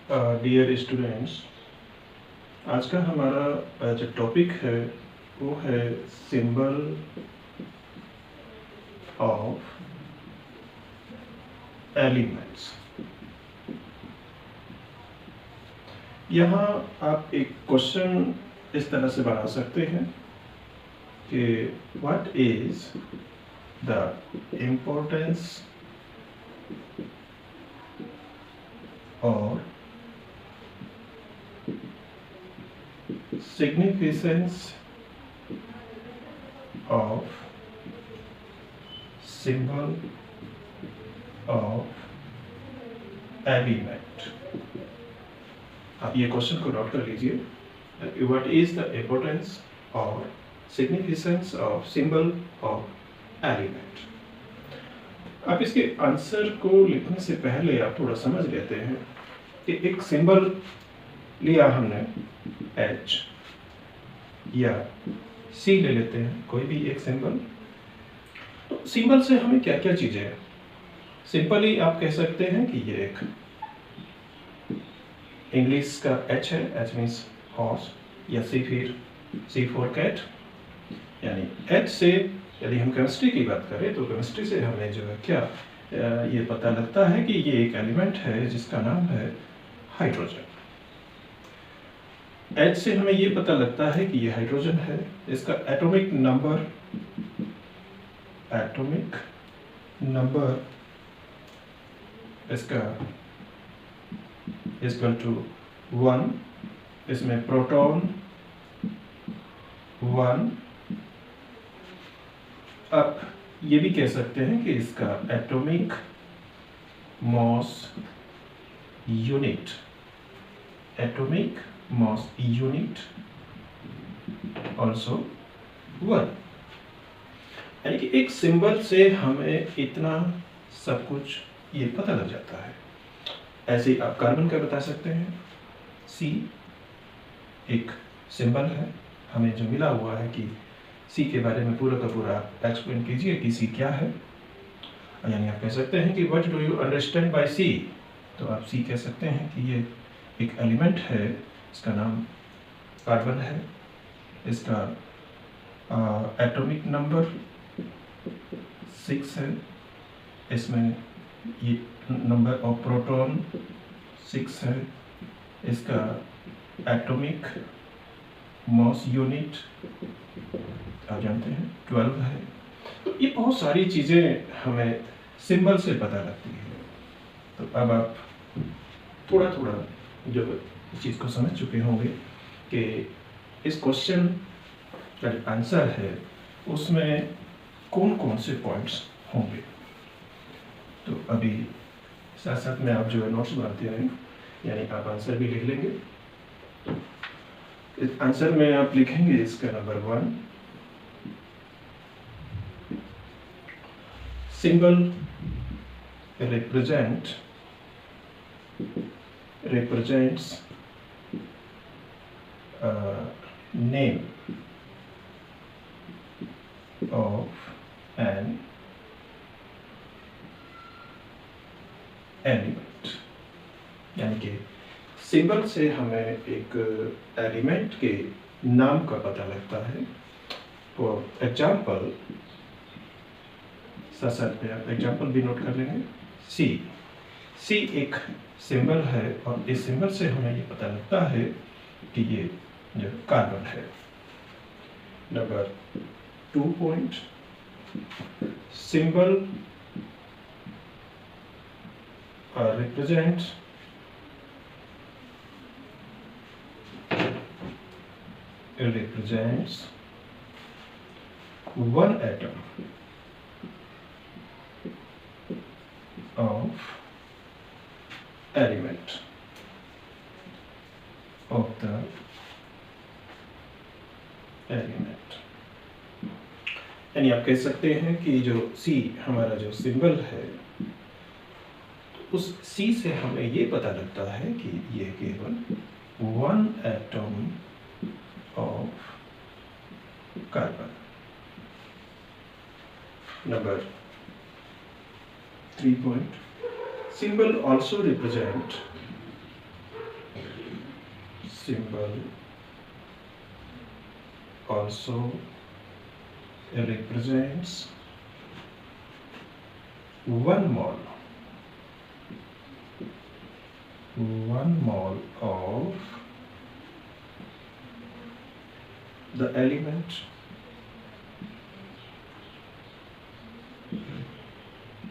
Dear students, आज का हमारा जो टॉपिक है वो है सिंबल ऑफ एलिमेंट्स। यहाँ आप एक क्वेश्चन इस तरह से बना सकते हैं कि व्हाट इज द इम्पोर्टेंस और significance of symbol of element। आप ये क्वेश्चन को नोट कर लीजिए। व्हाट इज द इम्पोर्टेंस और significance of symbol of element. आप इसके आंसर को लिखने से पहले आप थोड़ा समझ लेते हैं कि एक सिंबल लिया हमने H या C ले लेते हैं, कोई भी एक सिंबल। तो सिंबल से हमें क्या क्या चीजें हैं। सिंपली आप कह सकते हैं कि ये एक इंग्लिश का H है, H मीन्स हॉर्स, या C फॉर कैट। यानी H से यदि हम केमिस्ट्री की बात करें तो केमिस्ट्री से हमें जो है क्या ये पता लगता है कि ये एक एलिमेंट है जिसका नाम है हाइड्रोजन। H से हमें ये पता लगता है कि ये हाइड्रोजन है। इसका एटॉमिक नंबर इसका इक्वल टू 1। इसमें प्रोटॉन 1। अब ये भी कह सकते हैं कि इसका एटॉमिक मास यूनिट ऑल्सो 1। यानी कि एक सिंबल से हमें इतना सब कुछ ये पता लग जाता है। ऐसे ही आप कार्बन का बता सकते हैं। C एक सिंबल है, हमें जो मिला हुआ है कि C के बारे में पूरा का पूरा एक्सप्लेन कीजिए कि C क्या है। यानी आप कह सकते हैं कि what do you understand by C। तो आप C कह सकते हैं कि ये एक एलिमेंट है, इसका नाम कार्बन है। इसका एटॉमिक नंबर 6 है। इसमें ये नंबर ऑफ प्रोटॉन 6 है। इसका एटॉमिक मास यूनिट आप जानते हैं 12 है। तो ये बहुत सारी चीज़ें हमें सिंबल से पता लगती है। तो अब आप थोड़ा थोड़ा जो इस चीज़ को समझ चुके होंगे कि इस क्वेश्चन का जो आंसर है उसमें कौन कौन से पॉइंट्स होंगे। तो अभी साथ साथ में आप जो है नोट्स बनाते रहें, यानी आप आंसर भी लिख लेंगे। तो इस आंसर में आप लिखेंगे इसका number 1, symbol represents name of an element. यानी कि सिंबल से हमें एक एलिमेंट के नाम का पता लगता है। फॉर एग्जाम्पल, साथ में आप एग्जाम्पल भी नोट कर लेंगे। C एक सिंबल है और इस सिंबल से हमें ये पता लगता है कि ये जो कार्बन है। Number 2 point, symbol represents one atom of element of the element। यानी आप कह सकते हैं कि जो C हमारा जो सिंबल है उस C से हमें ये पता लगता है कि ये केवल 1 atom of carbon. Number 3 point, symbol also represent symbol also represents 1 mole of the element.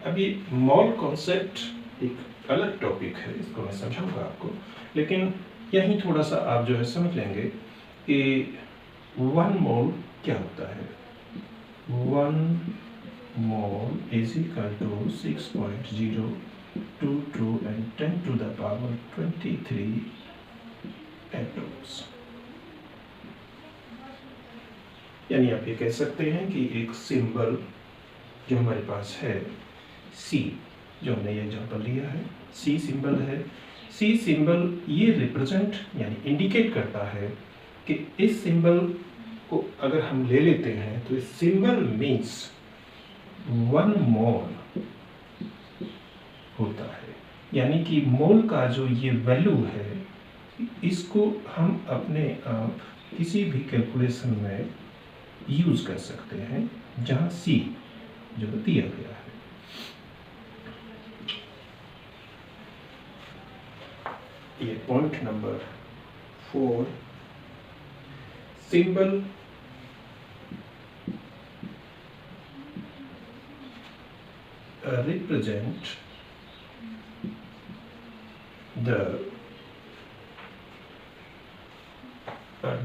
अब ये मॉल कॉन्सेप्ट एक अलग टॉपिक है, इसको मैं समझाऊंगा आपको, लेकिन यहीं थोड़ा सा आप जो है समझ लेंगे कि 1 मोल क्या होता है। 1 mole is equal to 6.022 and 10 to the power 23 atoms. यानी आप ये कह सकते हैं कि एक सिंबल जो हमारे पास है C, जो हमने ये एग्जाम्पल लिया है, C सिंबल है। C सिंबल ये रिप्रेजेंट यानी इंडिकेट करता है कि इस सिंबल को अगर हम ले लेते हैं तो इस सिंबल मीन्स 1 मोल होता है। यानी कि मोल का जो ये वैल्यू है, इसको हम अपने आप किसी भी कैलकुलेशन में यूज कर सकते हैं जहाँ C जो दिया गया है। ये point number 4, symbol represent the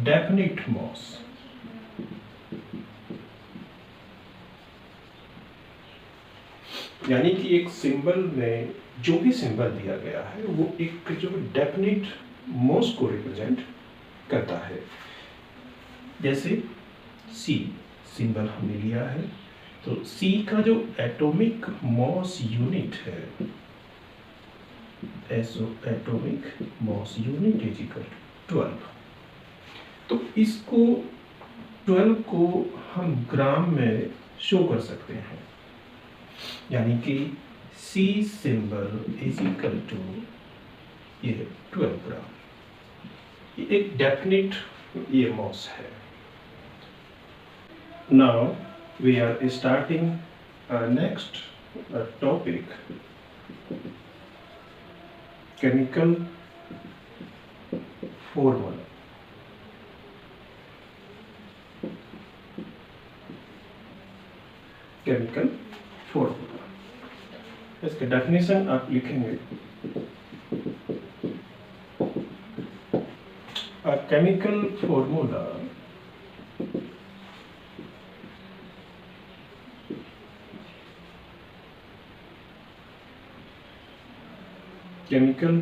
definite mass यानी कि एक सिंबल में जो भी सिंबल दिया गया है वो एक जो डेफिनिट मास को रिप्रेजेंट करता है। जैसे C सिंबल हमने लिया है, तो C का जो एटॉमिक मास यूनिट है, atomic mass unit is equal to 12। तो इसको 12 को हम ग्राम में शो कर सकते हैं, यानी कि C symbol is equal to ये 12 ग्राम। ये एक डेफिनिट ये मास है। Now we are starting next topic, chemical formula. Chemical formula, इसका डेफिनेशन आप लिखेंगे। A chemical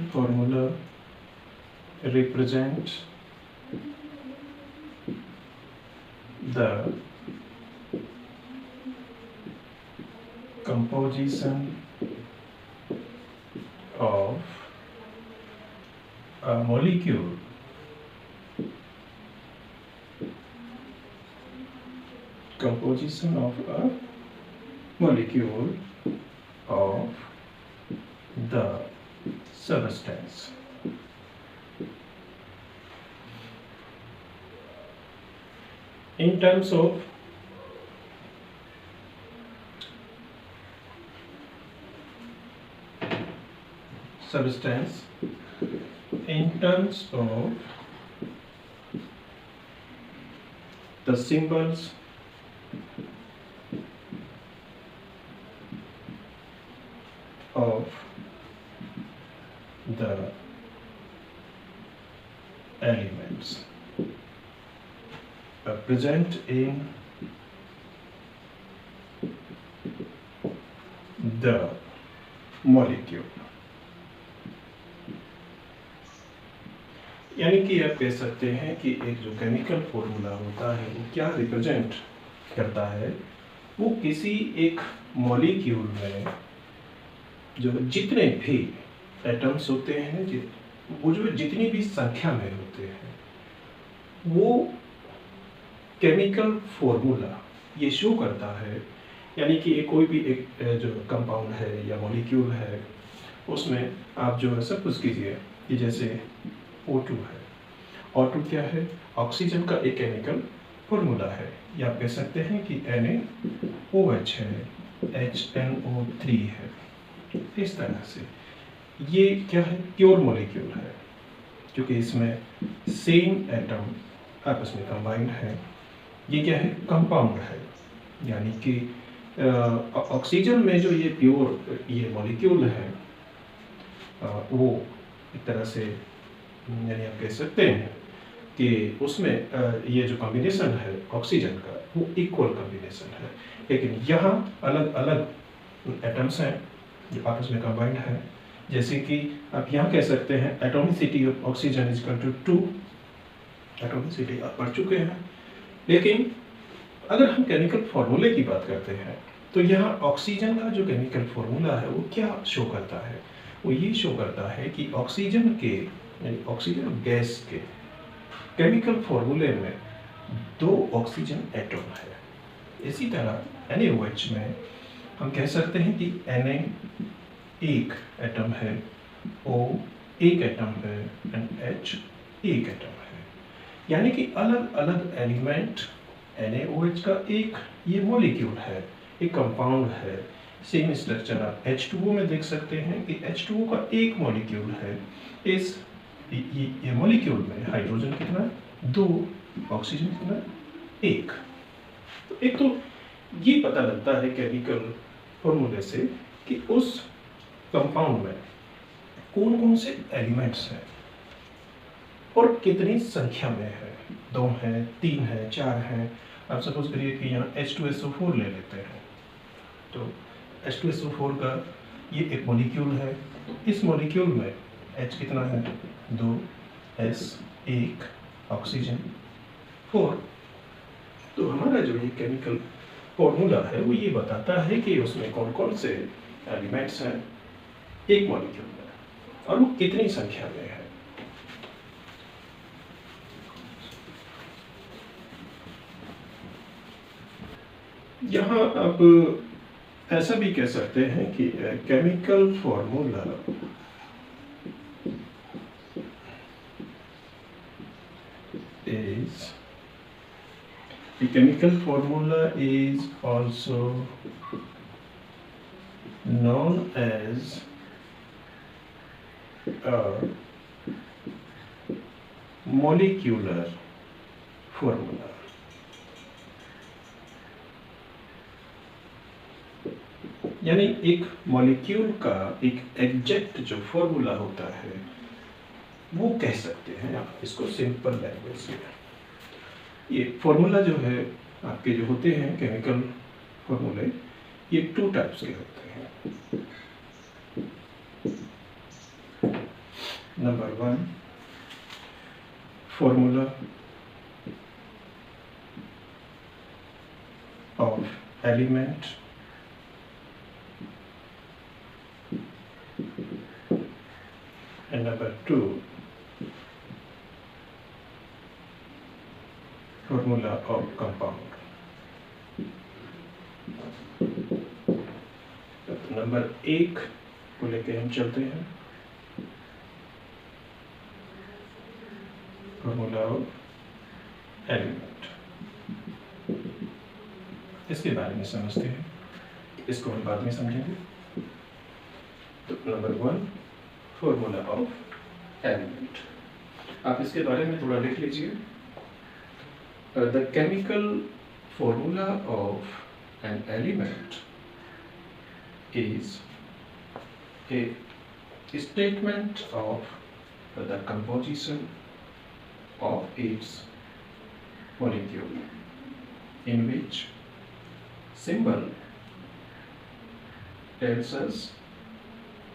formula represents the composition of a molecule of the substance। In terms of substance, in terms of the symbols of the elements present in the molecule। यानी कि आप कह सकते हैं कि एक जो केमिकल फॉर्मूला होता है वो क्या रिप्रेजेंट करता है, वो किसी एक मॉलिक्यूल में जो जितने भी एटम्स होते हैं, वो जो जितनी भी संख्या में होते हैं, वो केमिकल फॉर्मूला ये शो करता है। यानी कि कोई भी एक जो कंपाउंड है या मॉलिक्यूल है, उसमें आप जो है सब कुछ कीजिए कि जैसे O2 है, O2 क्या है? ऑक्सीजन का एक केमिकल फॉर्मूला है, या आप कह सकते हैं कि NaOH है, HNO3 है। इस तरह से ये क्या है? प्योर मॉलिक्यूल है, क्योंकि इसमें सेम एटम आपस में कंबाइंड है। ये क्या है? कंपाउंड है, यानी कि ऑक्सीजन में जो ये प्योर ये मॉलिक्यूल है वो एक तरह से, यानी आप कह सकते हैं कि उसमें ये जो कॉम्बिनेशन है ऑक्सीजन का वो इक्वल कॉम्बिनेशन है, लेकिन यहाँ अलग अलग एटम्स हैं जो आपस में कंबाइंड है। जैसे कि आप यहाँ कह सकते हैं atomicity of oxygen is equal to 2। Atomicity आप पढ़ चुके हैं, लेकिन अगर हम केमिकल फॉर्मूले की बात करते हैं तो यहाँ ऑक्सीजन का जो केमिकल फॉर्मूला है वो क्या शो करता है? वो ये शो करता है कि ऑक्सीजन के, यानी ऑक्सीजन गैस के केमिकल फॉर्मूले में 2 ऑक्सीजन एटम है। इसी तरह NaOH में हम कह सकते हैं कि Na एक एटम है, O एक एटम है एंड H एक एटम है, यानी कि अलग अलग एलिमेंट NaOH का एक ये मॉलिक्यूल है, एक कंपाउंड है। सेम स्ट्रक्चर आप H2O में देख सकते हैं कि H2O का एक मॉलिक्यूल है। इस ये मॉलिक्यूल में हाइड्रोजन कितना? 2, ऑक्सीजन कितना? 1। तो एक तो ये पता लगता है केमिकल फॉर्मूले से कि उस कंपाउंड में कौन कौन से एलिमेंट्स हैं और कितनी संख्या में है। 2 हैं, 3 हैं, 4 हैं। आप सपोज करिए कि यहाँ H2SO4 ले लेते हैं, तो H2SO4 का ये एक मॉलिक्यूल है। तो इस मॉलिक्यूल में H कितना है? 2, S 1, ऑक्सीजन 4। तो हमारा जो ये केमिकल फॉर्मूला है वो ये बताता है कि उसमें कौन कौन से एलिमेंट्स हैं एक मॉलिक्यूल में और वो कितनी संख्या में है। यहाँ आप ऐसा भी कह सकते हैं कि chemical formula is also known as a molecular formula। यानी एक मॉलिक्यूल का एक एग्जैक्ट जो फॉर्मूला होता है वो कह सकते हैं आप इसको सिंपल लैंग्वेज में। ये फॉर्मूला जो है आपके जो होते हैं केमिकल फॉर्मूले, ये 2 टाइप्स के होते हैं। Number 1 formula of element and number 2 formula of compound। Number 1 को लेके हम चलते हैं, फॉर्मूला ऑफ एलिमेंट। इसके बारे में समझते हैं, इसको हम बाद में समझेंगे। तो नंबर 1 फॉर्मूला ऑफ एलिमेंट, आप इसके बारे में थोड़ा लिख लीजिए। The chemical formula of an element is a statement of the composition of its molecule in which symbol tells us,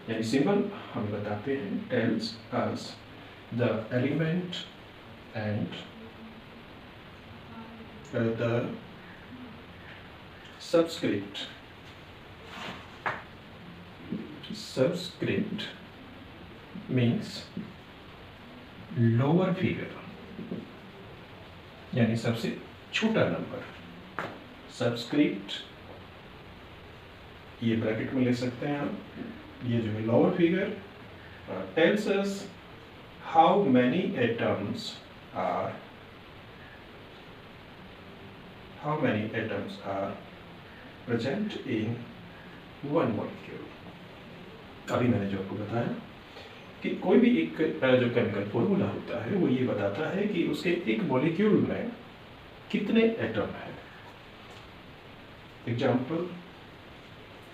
यानी symbol हम बताते हैं tells us the element and the subscript means lower figure, यानी सबसे छोटा number. Subscript ये bracket में ले सकते हैं आप, ये जो है lower figure tells us how many atoms are how many atoms are present in one molecule। अभी मैंने जो आपको बताया कि कोई भी एक जो केमिकल फॉर्मूला होता है वो ये बताता है कि उसके एक मॉलिक्यूल में कितने एटम हैं। एग्जाम्पल,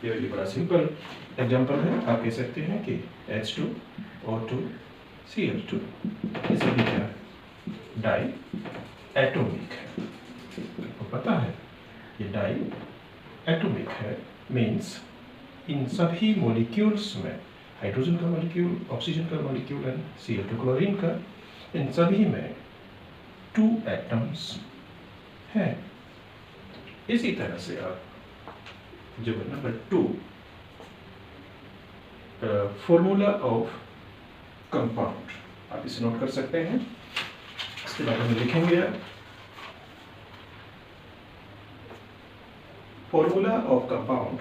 ये बड़ा सिंपल एग्जाम्पल है। आप कह सकते हैं कि H2O2 Cl2 इसे भी क्या डाई एटॉमिक है। आपको पता है ये डाई एटॉमिक है, मीन्स इन सभी मॉलिक्यूल्स में, हाइड्रोजन का मॉलिक्यूल, ऑक्सीजन का मॉलिक्यूल एंड Cl2 क्लोरीन का, इन सभी में 2 एटम्स हैं। इसी तरह से आप जो नंबर 2 फॉर्मूला ऑफ कंपाउंड, आप इसे नोट कर सकते हैं, इसके बारे में लिखेंगे आप। फॉर्मूला ऑफ कंपाउंड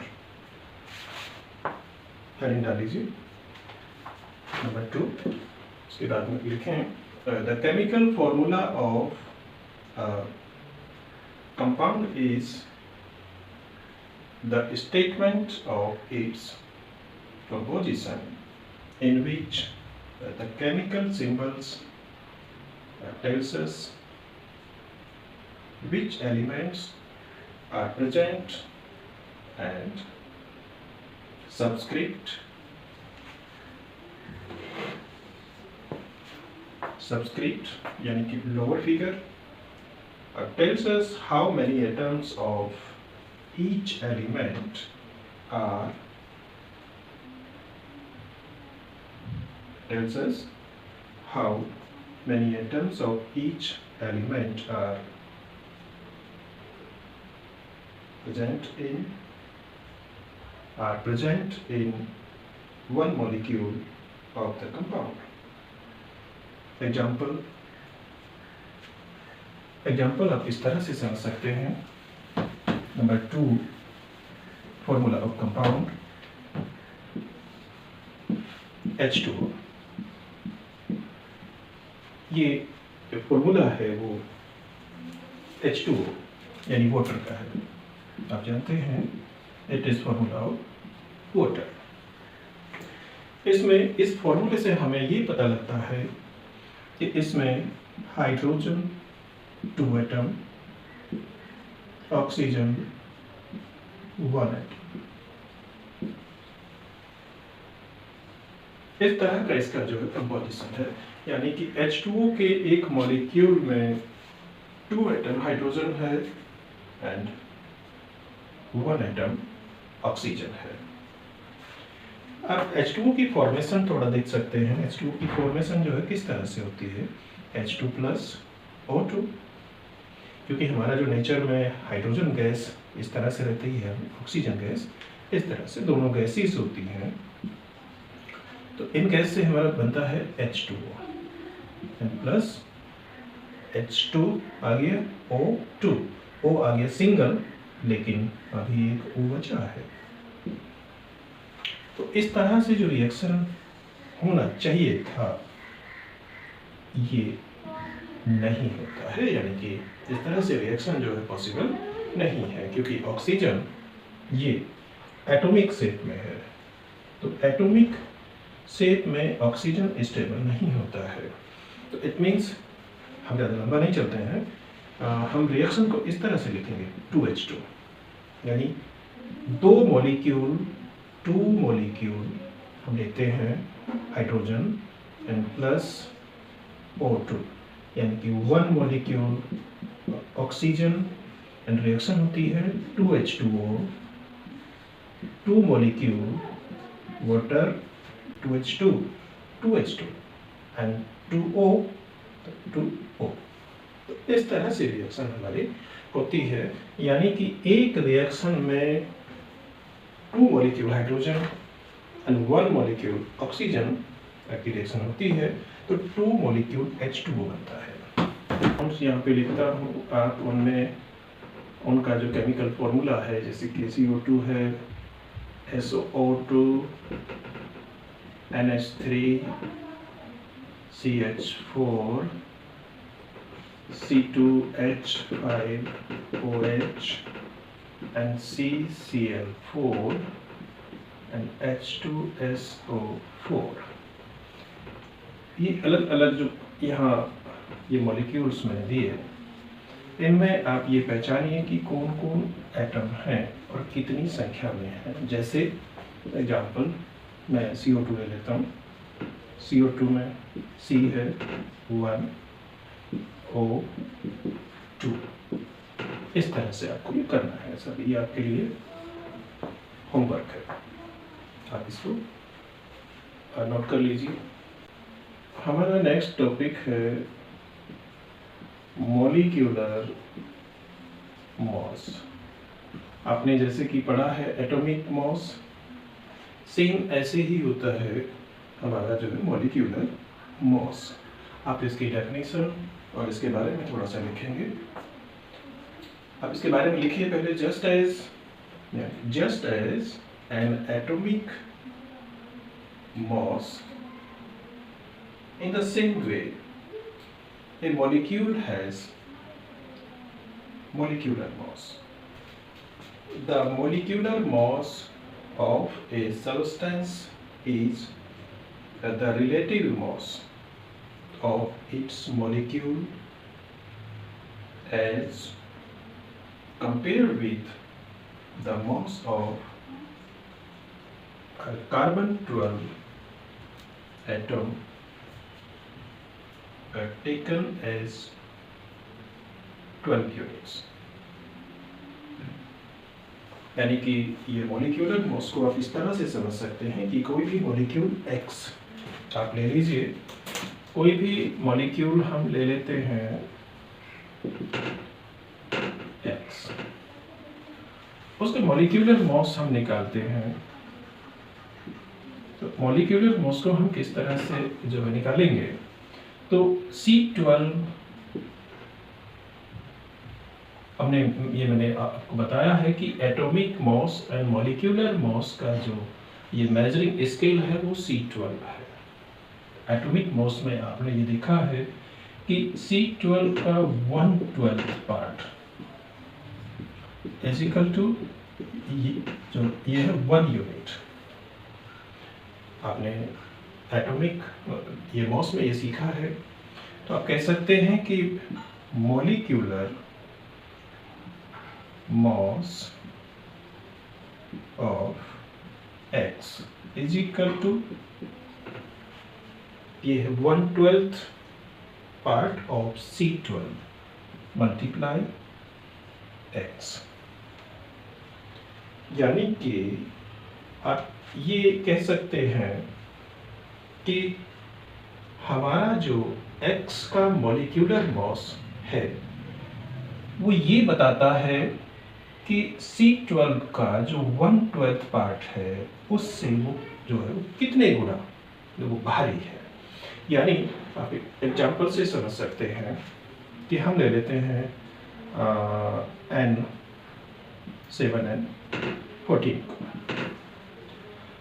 हेडिंग डाल लीजिए नंबर 2, उसके बाद में लिखें the chemical formula of compound is the statement of its composition in which the chemical symbols tells us which elements are present and subscript यानी कि lower figure tells us how many atoms of each element are present in one molecule of the compound। Example आप इस तरह से समझ सकते हैं। Number 2 formula of compound H2O, ये फॉर्मूला है वो H2O यानी वाटर का है। आप जानते हैं it is formula of water. इसमें इस फॉर्मूले से हमें ये पता लगता है कि इसमें हाइड्रोजन 2 एटम, ऑक्सीजन 1 एटम, इस तरह का इसका जो है कंपोजिशन है। यानी कि H2O के एक मॉलिक्यूल में 2 एटम हाइड्रोजन है एंड 1 एटम ऑक्सीजन है। आप H2O की फॉर्मेशन थोड़ा देख सकते हैं। H2O की फॉर्मेशन जो है किस तरह से होती है, H2 + O2, क्योंकि हमारा जो नेचर में हाइड्रोजन गैस इस तरह से रहती है, ऑक्सीजन गैस इस तरह से, दोनों गैसेस होती हैं। तो इन गैस से हमारा बनता है H2O प्लस H2 आ गया O2, O आ गया सिंगल, लेकिन अभी एक O बचा है। तो इस तरह से जो रिएक्शन होना चाहिए था ये नहीं होता है, यानी कि इस तरह से रिएक्शन जो है पॉसिबल नहीं है, क्योंकि ऑक्सीजन ये एटॉमिक शेप में है। तो एटॉमिक शेप में ऑक्सीजन स्टेबल नहीं होता है। तो इट मीन्स हम ज़्यादा लंबा नहीं चलते हैं, हम रिएक्शन को इस तरह से लिखेंगे 2H2, यानी 2 मॉलिक्यूल हम लेते हैं हाइड्रोजन एंड प्लस O2, यानी कि 1 मॉलिक्यूल ऑक्सीजन एंड रिएक्शन होती है 2H2O, 2 molecule water 2H2 and 2O। तो इस तरह से रिएक्शन हमारी होती है, यानी कि एक रिएक्शन में 2 molecule hydrogen and 1 molecule oxygen की रिएक्शन होती है, तो 2 मॉलिक्यूल H2O बनता है। यहाँ पे लिखता हूँ, आप उनमें उनका जो केमिकल फॉर्मूला है, जैसे कि CO2 है SO2 NH3 CH4 C2H5OH and CCl4 and H2SO4। ये अलग अलग जो यहाँ ये मॉलिक्यूल्स मैंने दिए, इनमें आप ये पहचानिए कि कौन कौन एटम हैं और कितनी संख्या में हैं। जैसे एग्जाम्पल मैं CO2 ले लेता हूँ। CO2 में C है 1O2। इस तरह से आपको ये करना है। सब ये आपके लिए होमवर्क है, आप इसको नोट कर लीजिए। हमारा नेक्स्ट टॉपिक है मॉलिक्यूलर मॉस। आपने जैसे कि पढ़ा है एटॉमिक मॉस, सेम ऐसे ही होता है हमारा जो है मॉलिक्यूलर मॉस। आप इसकी डेफिनेशन और इसके बारे में थोड़ा सा लिखेंगे। आप इसके बारे में लिखिए पहले। Just as an atomic mass, in the same way a molecule has molecular mass. The molecular mass of a substance is the relative mass of its molecule as compared with the mass of a carbon-12 atom taken as 12 units। यानी कि ये molecular moss को आप इस तरह से समझ सकते हैं कि कोई भी मॉलिक्यूल X आप ले लीजिए। कोई भी मॉलिक्यूल हम ले लेते हैं X, उसके मॉलिक्यूलर मॉस हम निकालते हैं। तो मॉलिक्यूलर मॉस को हम किस तरह से जो है निकालेंगे, तो C12 मैंने आपको बताया है कि atomic mass and molecular mass का जो ये मेजरिंग स्केल है वो C12 है। एटॉमिक मॉस में आपने ये देखा है कि C12 का 1/12 पार्ट इज इक्वल टू ये है 1 यूनिट। आपने एटॉमिक ये मॉस में ये सीखा है। तो आप कह सकते हैं कि molecular mass of X is equal to ये है 1/12 part of C12 multiply X। यानी कि आप ये कह सकते हैं कि हमारा जो X का मॉलिक्यूलर मॉस है वो ये बताता है कि C12 का जो 1/12 पार्ट है उससे वो जो है वो कितने गुना वो भारी है। यानी आप एग्जाम्पल से समझ सकते हैं कि हम ले लेते हैं N7N14।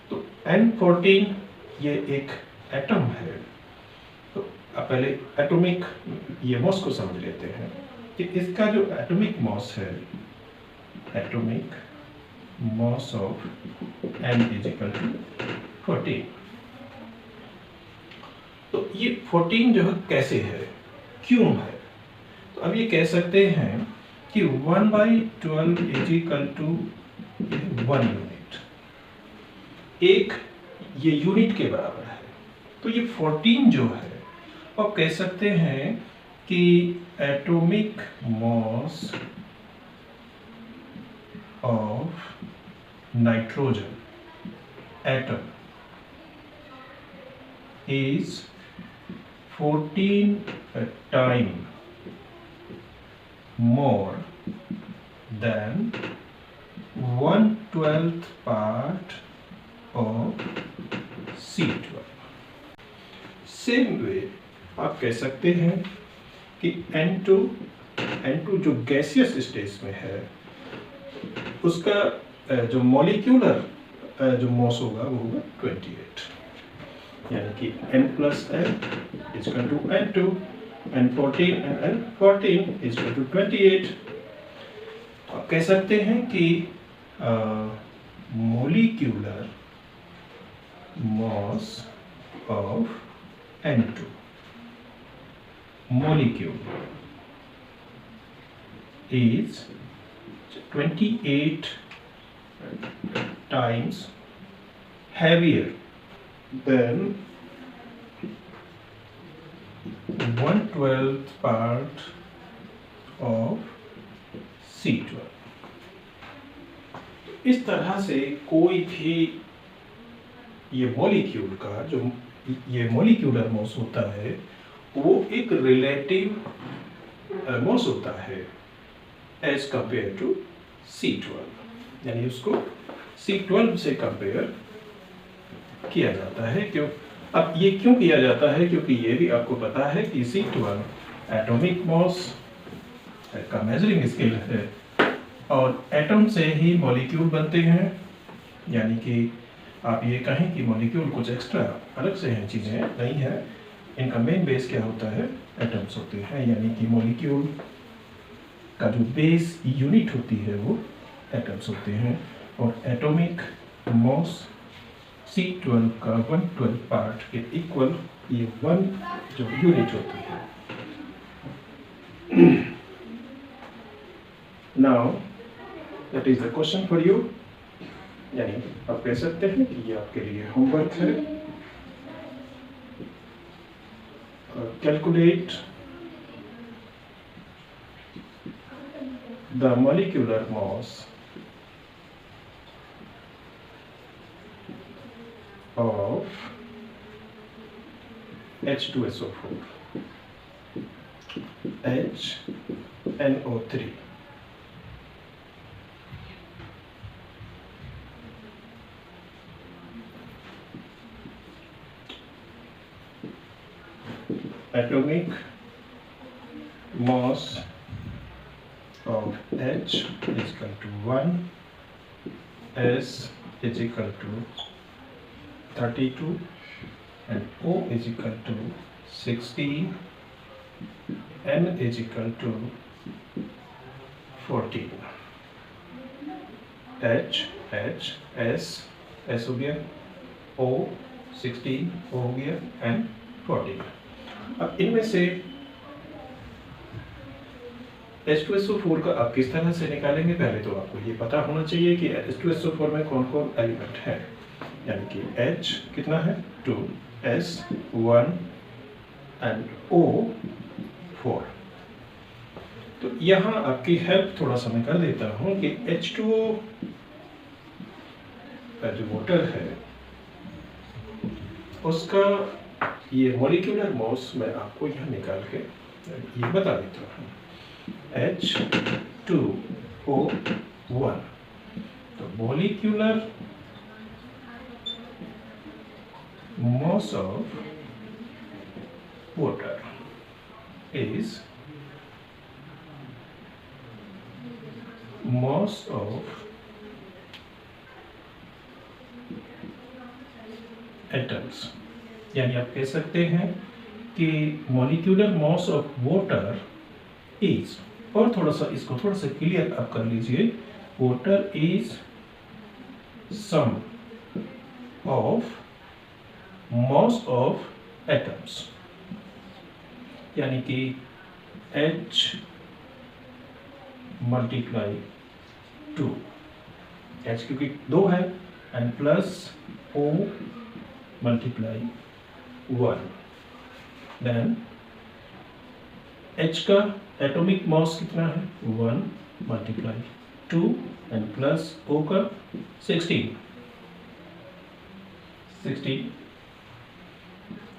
तो N14 ये एक एटम है। तो आप पहले एटॉमिक ये मॉस को समझ लेते हैं कि इसका जो एटॉमिक मॉस है, atomic mass of N is equal to 14। तो ये 14 जो है कैसे है, क्यों है, तो अब ये कह सकते हैं कि 1/12 इज इक्वल टू 1 यूनिट। एक ये यूनिट के बराबर है। तो ये 14 जो है आप कह सकते हैं कि atomic mass of nitrogen atom is 14 times more than 1/12 part of C12। Same way आप कह सकते हैं कि N2 जो गैसियस स्टेज में है उसका जो मॉलिक्यूलर जो मॉस होगा वो होगा 28। यानी कि N+N is equal to N2 and 14 and 14 is equal to 28. आप कह सकते हैं कि molecular mass of N2 molecule is 28 times heavier than 1/12 part of C12. इस तरह से कोई भी ये मॉलिक्यूल का जो ये मॉलिक्यूलर मास होता है वो एक रिलेटिव मास होता है एज कंपेयर टू C12, यानी उसको C12 से कंपेयर किया जाता है। क्यों? अब ये क्यों किया जाता है? क्योंकि ये भी आपको पता है कि C12 एटॉमिक मास का मेजरिंग स्केल है और एटम से ही मॉलिक्यूल बनते हैं, यानी कि आप ये कहें कि मॉलिक्यूल कुछ एक्स्ट्रा अलग से हैं, चीज़ें नहीं हैं। इनका मेन बेस क्या होता है? एटम्स होते हैं, यानी कि मॉलिक्यूल का जो बेस यूनिट होती है वो एटम्स होते हैं। और एटॉमिक मास C12 का 1/12 पार्ट के इक्वल ये 1 जो यूनिट होती है। Now that is the question for you, यानी आप कह सकते हैं कि ये आपके लिए होमवर्क है। Calculate the molecular mass of H2SO4 HNO3 atomic mass of H is equal to 1, S is equal to 32 and O is equal to 16, N is equal to 14, H S हो गया, O 16 O हो गया and 14। अब इनमें से H2SO4 का आप किस तरह से निकालेंगे? पहले तो आपको ये पता होना चाहिए कि H2SO4 में कौन कौन एलिमेंट है, यानी कि H कितना है 2, S 1 एंड O 4। तो यहाँ आपकी हेल्प थोड़ा सा मैं कर देता हूँ कि H2O का जो वाटर है उसका ये मॉलिक्यूलर मास मैं आपको यहाँ निकाल के ये बता देता हूँ। H2O1, तो molecular mass of water is mass of atoms, यानी आप कह सकते हैं कि molecular mass of water is, और थोड़ा सा इसको थोड़ा सा क्लियर आप कर लीजिए, water is sum of mass of atoms, यानी कि H मल्टीप्लाई 2, H क्योंकि 2 है and plus O multiply 1, then H का एटॉमिक मास कितना है 1 मल्टीप्लाई 2 एंड प्लस O का 16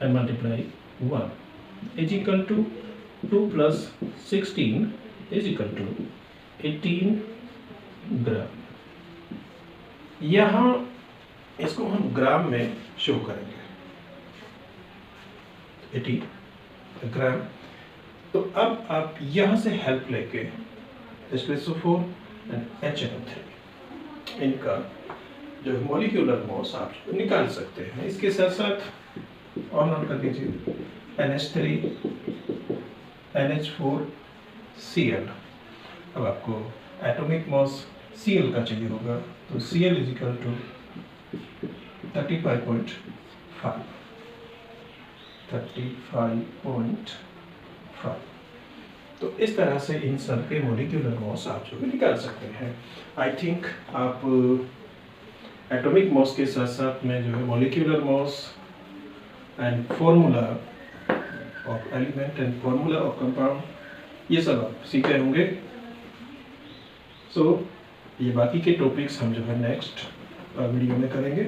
and multiply 1 is equal to 2 plus 16 is equal to 18 ग्राम। यहाँ इसको हम ग्राम में शो करेंगे 18 ग्राम। तो अब आप यहाँ से हेल्प लेके H2SO4 एंड HNO3 इनका जो मॉलिक्यूलर मास आप निकाल सकते हैं। इसके साथ साथ और नोट कर दीजिए NH3 NH4Cl। अब आपको एटॉमिक मास Cl का चाहिए होगा, तो Cl इज इक्वल टू 35.5 तो इस तरह से इन सब के मोलिकुलर मास आप जो भी निकाल सकते हैं। आई थिंक आप एटॉमिक मास के साथ साथ में जो है molecular mass and formula of element and formula of compound ये सब आप सीखे होंगे। सो ये बाकी के टॉपिक्स हम जो है नेक्स्ट वीडियो में करेंगे।